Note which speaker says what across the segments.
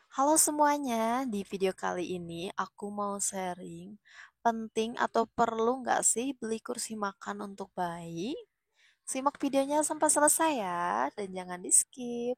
Speaker 1: Halo semuanya, di video kali ini aku mau sharing penting atau perlu nggak sih beli kursi makan untuk bayi? Simak videonya sampai selesai ya, dan jangan di skip.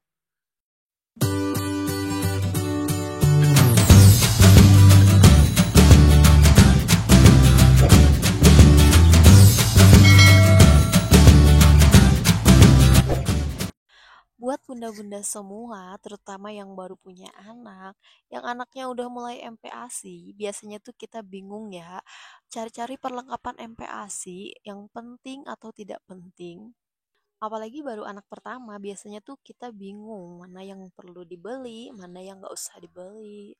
Speaker 1: Buat bunda-bunda semua, terutama yang baru punya anak, yang anaknya udah mulai MPASI, biasanya tuh kita bingung ya, cari-cari perlengkapan MPASI yang penting atau tidak penting. Apalagi baru anak pertama, biasanya tuh kita bingung mana yang perlu dibeli, mana yang nggak usah dibeli.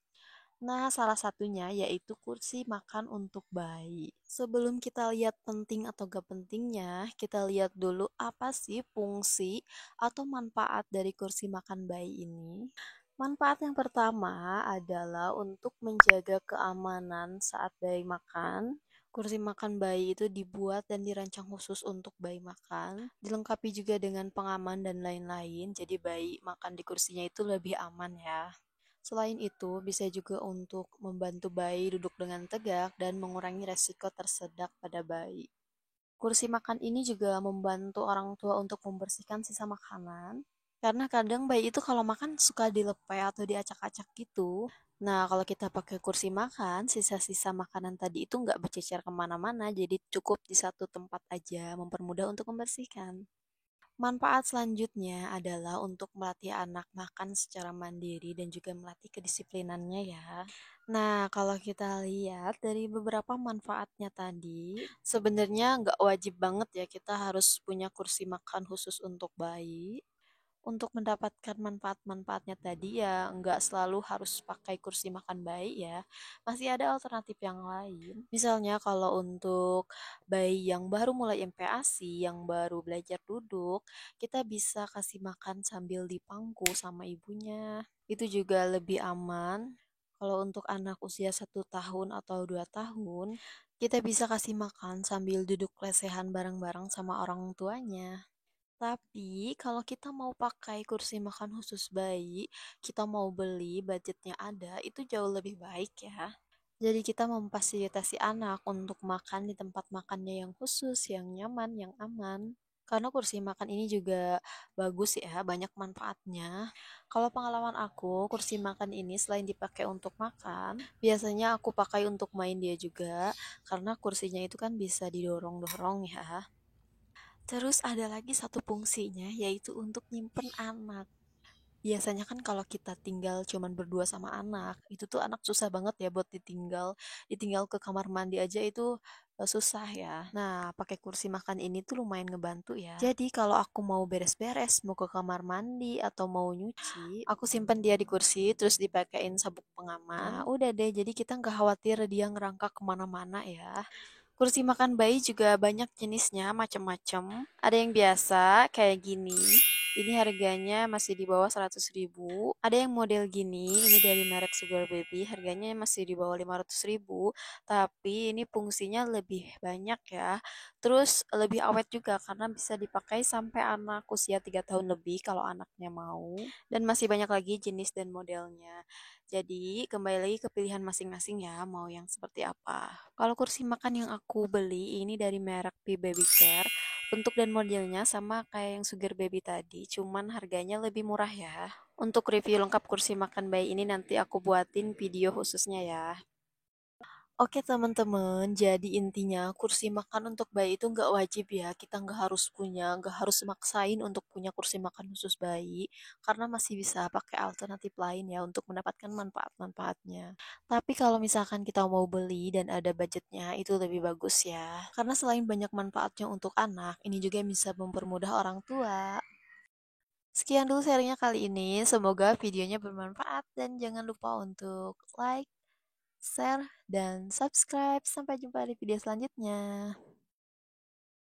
Speaker 1: Nah, salah satunya yaitu kursi makan untuk bayi. Sebelum kita lihat penting atau gak pentingnya, kita lihat dulu apa sih fungsi atau manfaat dari kursi makan bayi ini. Manfaat yang pertama adalah untuk menjaga keamanan saat bayi makan. Kursi makan bayi itu dibuat dan dirancang khusus untuk bayi makan, dilengkapi juga dengan pengaman dan lain-lain, jadi bayi makan di kursinya itu lebih aman ya. Selain itu, bisa juga untuk membantu bayi duduk dengan tegak dan mengurangi resiko tersedak pada bayi. Kursi makan ini juga membantu orang tua untuk membersihkan sisa makanan, karena kadang bayi itu kalau makan suka dilepeh atau diacak-acak gitu. Nah, kalau kita pakai kursi makan, sisa-sisa makanan tadi itu nggak bercecer kemana-mana, jadi cukup di satu tempat aja, mempermudah untuk membersihkan. Manfaat selanjutnya adalah untuk melatih anak makan secara mandiri dan juga melatih kedisiplinannya ya. Nah, kalau kita lihat dari beberapa manfaatnya tadi, sebenarnya nggak wajib banget ya kita harus punya kursi makan khusus untuk bayi. Untuk mendapatkan manfaat-manfaatnya tadi ya nggak selalu harus pakai kursi makan bayi ya. Masih ada alternatif yang lain. Misalnya kalau untuk bayi yang baru mulai MPASI, yang baru belajar duduk, kita bisa kasih makan sambil dipangku sama ibunya. Itu juga lebih aman. Kalau untuk anak usia 1 tahun atau 2 tahun, kita bisa kasih makan sambil duduk lesehan bareng-bareng sama orang tuanya. Tapi kalau kita mau pakai kursi makan khusus bayi, kita mau beli, budgetnya ada, itu jauh lebih baik ya. Jadi kita memfasilitasi anak untuk makan di tempat makannya yang khusus, yang nyaman, yang aman. Karena kursi makan ini juga bagus ya, banyak manfaatnya. Kalau pengalaman aku, kursi makan ini selain dipakai untuk makan, biasanya aku pakai untuk main dia juga, karena kursinya itu kan bisa didorong-dorong ya. Terus ada lagi satu fungsinya yaitu untuk nyimpen anak. Biasanya kan kalau kita tinggal cuman berdua sama anak, itu tuh anak susah banget ya buat ditinggal. Ditinggal ke kamar mandi aja itu susah ya. Nah, pakai kursi makan ini tuh lumayan ngebantu ya. Jadi kalau aku mau beres-beres, mau ke kamar mandi atau mau nyuci, aku simpen dia di kursi terus dipakein sabuk pengaman. Nah, udah deh, jadi kita nggak khawatir dia ngerangkak kemana-mana ya. Kursi makan bayi juga banyak jenisnya, macam-macam. Ada yang biasa kayak gini. Ini harganya masih di bawah 100.000. Ada yang model gini, ini dari merek Sugar Baby, harganya masih di bawah 500.000. Tapi ini fungsinya lebih banyak ya. Terus lebih awet juga karena bisa dipakai sampai anak usia 3 tahun lebih kalau anaknya mau. Dan masih banyak lagi jenis dan modelnya. Jadi kembali lagi ke pilihan masing-masing ya, mau yang seperti apa. Kalau kursi makan yang aku beli ini dari merek P Baby Care. Bentuk dan modelnya sama kayak yang Sugar Baby tadi, cuman harganya lebih murah ya. Untuk review lengkap kursi makan bayi ini nanti aku buatin video khususnya ya. Oke teman-teman, jadi intinya kursi makan untuk bayi itu nggak wajib ya. Kita nggak harus punya, nggak harus maksain untuk punya kursi makan khusus bayi. Karena masih bisa pakai alternatif lain ya untuk mendapatkan manfaat-manfaatnya. Tapi kalau misalkan kita mau beli dan ada budgetnya, itu lebih bagus ya. Karena selain banyak manfaatnya untuk anak, ini juga bisa mempermudah orang tua. Sekian dulu sharingnya kali ini. Semoga videonya bermanfaat dan jangan lupa untuk like, share, dan subscribe. Sampai jumpa di video selanjutnya.